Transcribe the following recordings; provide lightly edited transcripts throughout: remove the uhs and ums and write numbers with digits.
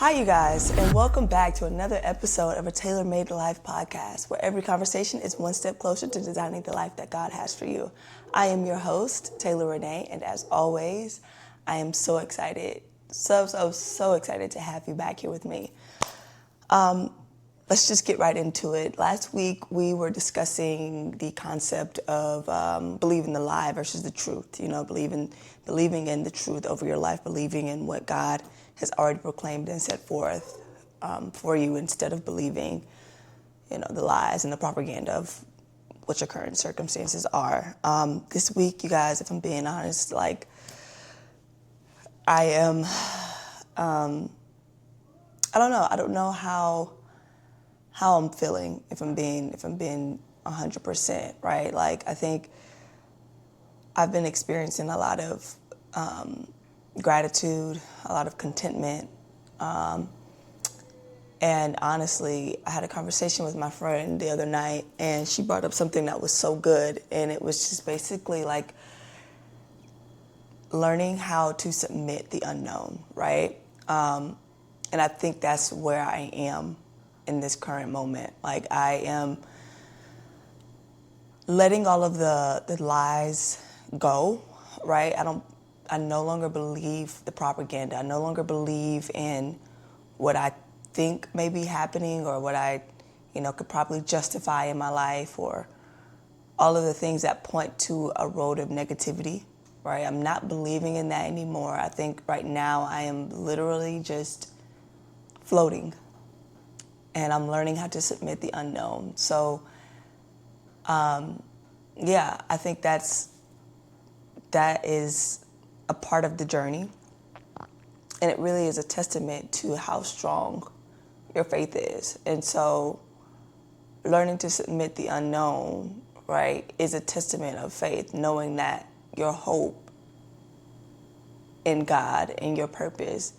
Hi, you guys, and welcome back to another episode of A Tailor Made Life podcast, where every conversation is one step closer to designing the life that God has for you. I am your host, Taylor Renee, and as always, I am so excited, so excited to have you back here with me. Let's just get right into it. Last week, we were discussing the concept of believing the lie versus the truth. You know, believing in the truth over your life, believing in what God has already proclaimed and set forth for you, instead of believing, the lies and the propaganda of what your current circumstances are. This week, you guys, if I'm being honest, I am, I don't know how I'm feeling, if I'm being 100%, right? I think I've been experiencing a lot of gratitude, a lot of contentment. And honestly, I had a conversation with my friend the other night, and she brought up something that was so good. And it was just basically learning how to submit the unknown, right? And I think that's where I am in this current moment. I am letting all of the lies go, right? I no longer believe the propaganda. I no longer believe in what I think may be happening, or what I, could probably justify in my life, or all of the things that point to a road of negativity, right? I'm not believing in that anymore. I think right now I am literally just floating, and I'm learning how to submit the unknown. So, I think that is a part of the journey. And it really is a testament to how strong your faith is. And so learning to submit the unknown, right, is a testament of faith, knowing that your hope in God and your purpose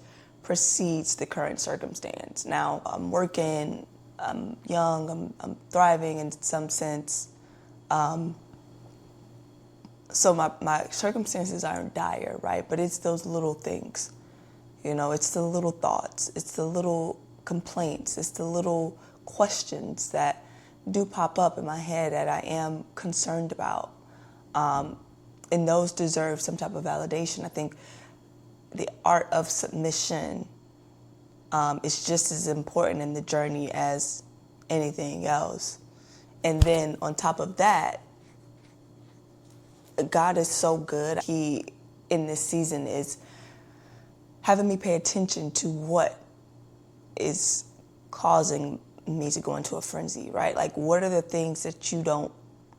precedes the current circumstance. Now, I'm working, I'm young, I'm thriving in some sense. So my circumstances aren't dire, right? But it's those little things. It's the little thoughts, it's the little complaints, it's the little questions that do pop up in my head that I am concerned about. And those deserve some type of validation. I think the art of submission is just as important in the journey as anything else. And then on top of that, God is so good. He, in this season, is having me pay attention to what is causing me to go into a frenzy, right? What are the things that you don't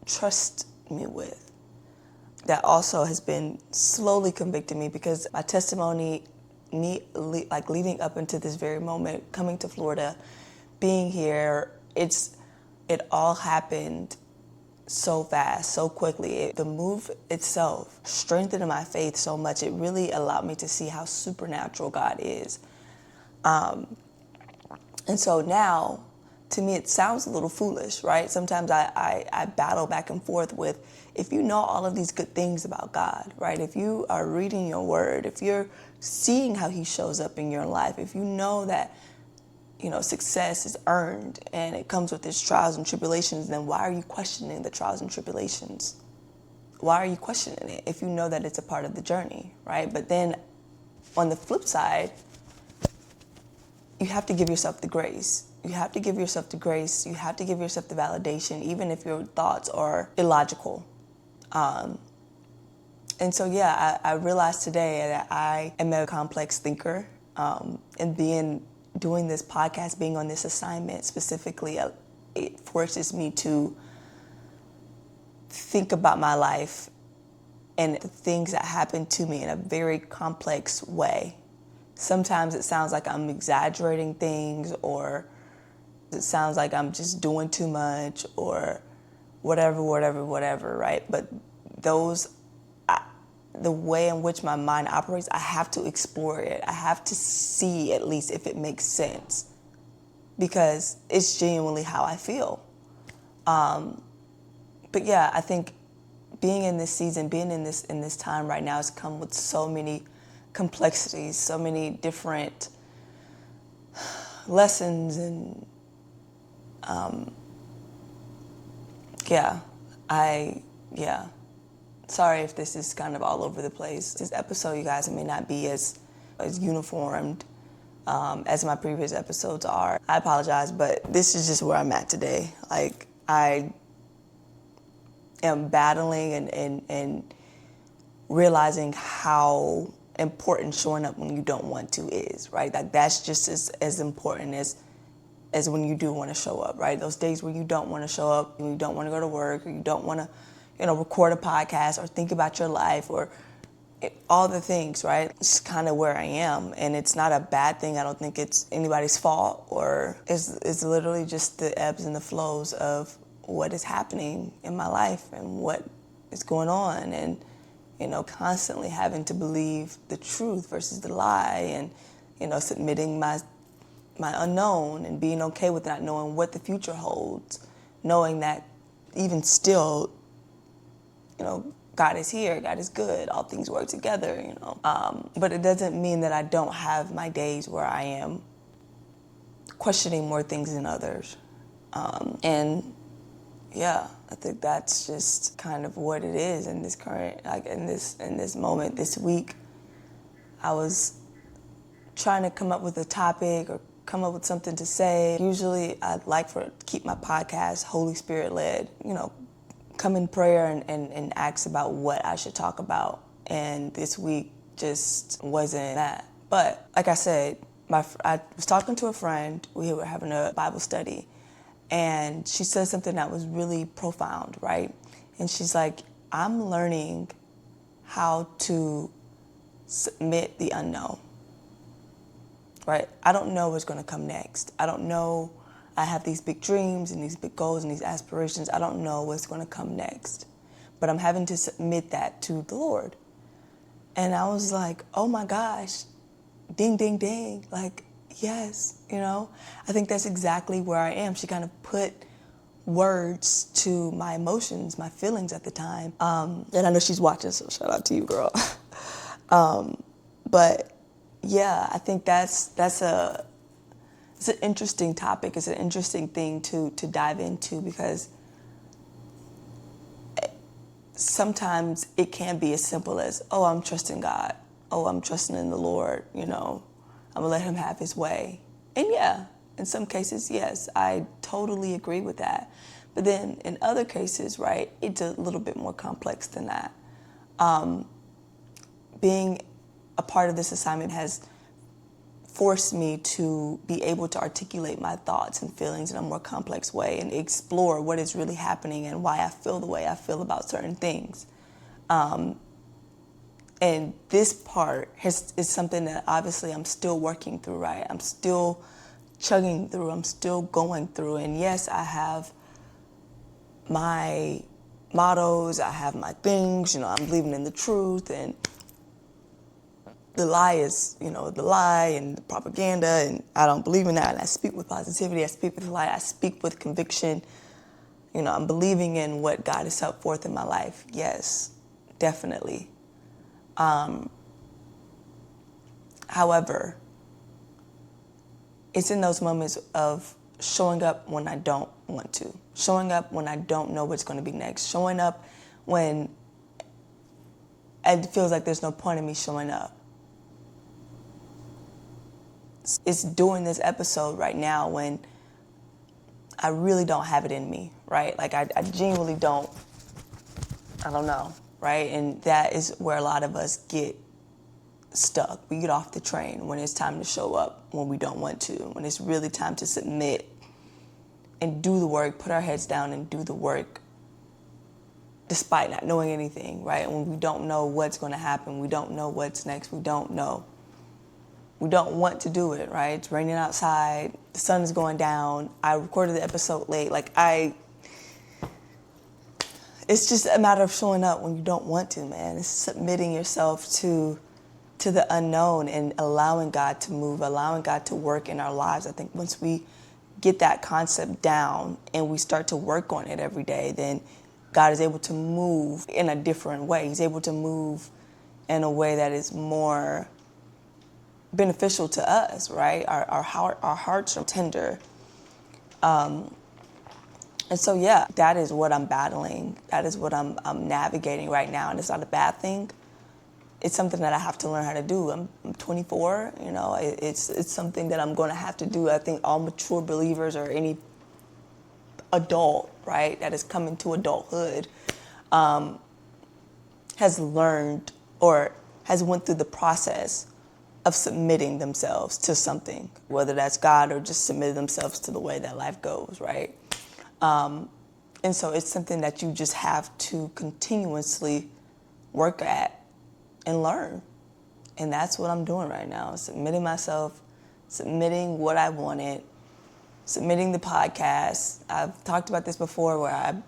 trust me with? That also has been slowly convicting me, because my testimony, leading up into this very moment, coming to Florida, being here, it all happened so fast, so quickly. The move itself strengthened my faith so much. It really allowed me to see how supernatural God is. And so now, to me, it sounds a little foolish, right? Sometimes I battle back and forth with, if you know all of these good things about God, right? If you are reading your word, if you're seeing how he shows up in your life, if you know that, success is earned and it comes with its trials and tribulations, then why are you questioning the trials and tribulations? Why are you questioning it if you know that it's a part of the journey, right? But then on the flip side, you have to give yourself the grace. You have to give yourself the grace. You have to give yourself the validation, even if your thoughts are illogical. And so, I realized today that I am a complex thinker, and doing this podcast, being on this assignment specifically, it forces me to think about my life and the things that happen to me in a very complex way. Sometimes it sounds like I'm exaggerating things, or it sounds like I'm just doing too much, or whatever, right? But the way in which my mind operates, I have to explore it. I have to see at least if it makes sense, because it's genuinely how I feel. But I think being in this season, being in this time right now, has come with so many complexities, so many different lessons and sorry if this is kind of all over the place. This episode, you guys, it may not be as uniformed as my previous episodes are. I apologize, but this is just where I'm at today. Like, I am battling and realizing how important showing up when you don't want to is, right? Like, that's just as important as when you do want to show up, right? Those days where you don't want to show up, when you don't want to go to work, or you don't want to, record a podcast or think about your life or all the things, right? It's kind of where I am, and it's not a bad thing. I don't think it's anybody's fault, or it's literally just the ebbs and the flows of what is happening in my life and what is going on, and constantly having to believe the truth versus the lie, and submitting my unknown and being okay with not knowing what the future holds, knowing that even still, God is here, God is good, all things work together, But it doesn't mean that I don't have my days where I am questioning more things than others. I think that's just kind of what it is in this current, in this moment. This week, I was trying to come up with a topic or come up with something to say. Usually, I'd like to keep my podcast Holy Spirit led, come in prayer and ask about what I should talk about. And this week just wasn't that. But like I said, I was talking to a friend. We were having a Bible study, and she said something that was really profound, right? And she's like, I'm learning how to submit the unknown, right? I don't know what's going to come next. I don't know. I have these big dreams and these big goals and these aspirations. I don't know what's going to come next, but I'm having to submit that to the Lord. And I was like, oh my gosh, ding, ding, ding. Like, yes, I think that's exactly where I am. She kind of put words to my emotions, my feelings at the time. And I know she's watching, so shout out to you, girl. But yeah, I think it's an interesting topic. It's an interesting thing to dive into, because sometimes it can be as simple as, oh, I'm trusting God. Oh, I'm trusting in the Lord, I'm gonna let him have his way. And yeah, in some cases, yes, I totally agree with that. But then in other cases, right, it's a little bit more complex than that. Being a part of this assignment has forced me to be able to articulate my thoughts and feelings in a more complex way and explore what is really happening and why I feel the way I feel about certain things. And this part is something that obviously I'm still working through, right? I'm still chugging through, I'm still going through. And yes, I have my mottos, I have my things, I'm believing in the truth, and the lie is, the lie and the propaganda, and I don't believe in that. And I speak with positivity, I speak with light, I speak with conviction. I'm believing in what God has set forth in my life. Yes, definitely. However, it's in those moments of showing up when I don't want to, showing up when I don't know what's going to be next, showing up when it feels like there's no point in me showing up. It's doing this episode right now when I really don't have it in me, right? Like I genuinely don't, I don't know, right? And that is where a lot of us get stuck. We get off the train when it's time to show up, when we don't want to, when it's really time to submit and do the work, put our heads down and do the work despite not knowing anything, right? When we don't know what's going to happen, we don't know what's next, we don't know. We don't want to do it, right? It's raining outside, the sun is going down. I recorded the episode late. It's just a matter of showing up when you don't want to, man. It's submitting yourself to the unknown and allowing God to move, allowing God to work in our lives. I think once we get that concept down and we start to work on it every day, then God is able to move in a different way. He's able to move in a way that is more beneficial to us, right? Our hearts are tender. And so, yeah, that is what I'm battling. That is what I'm navigating right now. And it's not a bad thing. It's something that I have to learn how to do. I'm 24, it's something that I'm going to have to do. I think all mature believers or any adult, right, that is coming to adulthood has learned or has went through the process of submitting themselves to something, whether that's God or just submitting themselves to the way that life goes, right? And so it's something that you just have to continuously work at and learn. And that's what I'm doing right now, submitting myself, submitting what I wanted, submitting the podcast. I've talked about this before where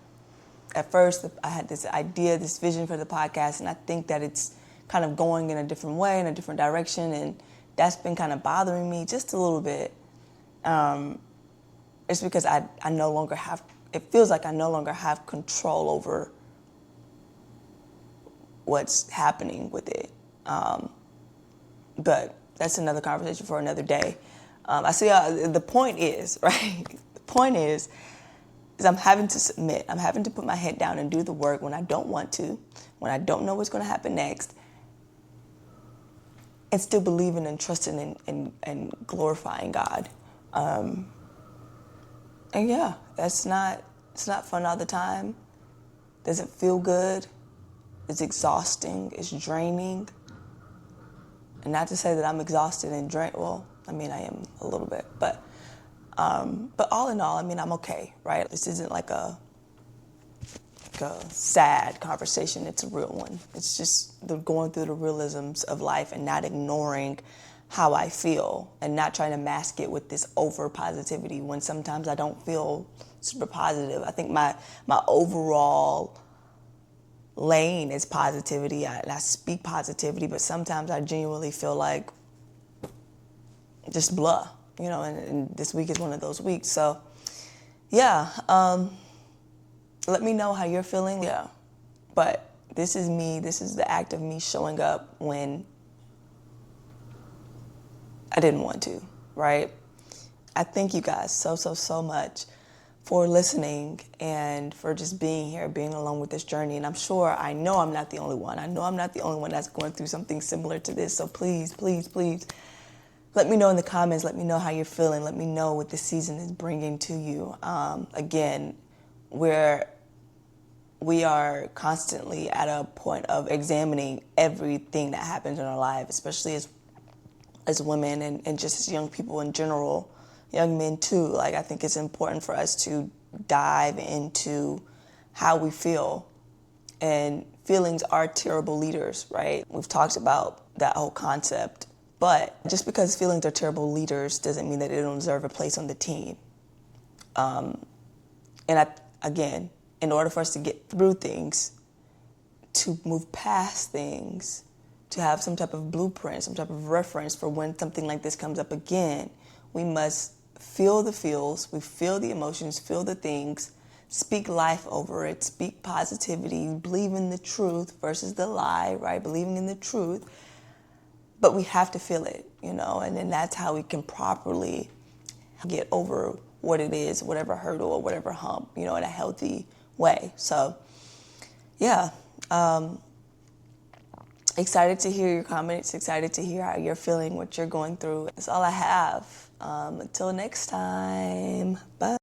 at first I had this idea, this vision for the podcast, and I think that it's kind of going in a different way, in a different direction, and that's been kind of bothering me just a little bit. It's because I no longer have, it feels like I no longer have control over what's happening with it. But that's another conversation for another day. I see the point is, right? The point is I'm having to submit. I'm having to put my head down and do the work when I don't want to, when I don't know what's going to happen next, and still believing and trusting and glorifying God. And yeah, it's not fun all the time. Doesn't feel good. It's exhausting. It's draining. And not to say that I'm exhausted and drained. Well, I mean, I am a little bit, but all in all, I mean, I'm okay, right? This isn't like a sad conversation. It's a real one. It's just going through the realisms of life and not ignoring how I feel and not trying to mask it with this over positivity when sometimes I don't feel super positive. I think my overall lane is positivity, and I speak positivity, but sometimes I genuinely feel like just blah, and this week is one of those weeks. So yeah, let me know how you're feeling. Yeah, but this is me. This is the act of me showing up when I didn't want to, right? I thank you guys so much for listening and for just being here, being along with this journey. And I know I'm not the only one. I know I'm not the only one that's going through something similar to this. So please, please, please, let me know in the comments. Let me know how you're feeling. Let me know what this season is bringing to you. Again, we are constantly at a point of examining everything that happens in our life, especially as women and just as young people in general, young men too. Like, I think it's important for us to dive into how we feel. And feelings are terrible leaders, right? We've talked about that whole concept. But just because feelings are terrible leaders doesn't mean that they don't deserve a place on the team. Again, in order for us to get through things, to move past things, to have some type of blueprint, some type of reference for when something like this comes up again, we must feel the feels, we feel the emotions, feel the things, speak life over it, speak positivity, believe in the truth versus the lie, right? Believing in the truth. But we have to feel it, and then that's how we can properly get over what it is, whatever hurdle or whatever hump, in a healthy way. So, yeah. Excited to hear your comments, excited to hear how you're feeling, what you're going through. That's all I have. Until next time, bye.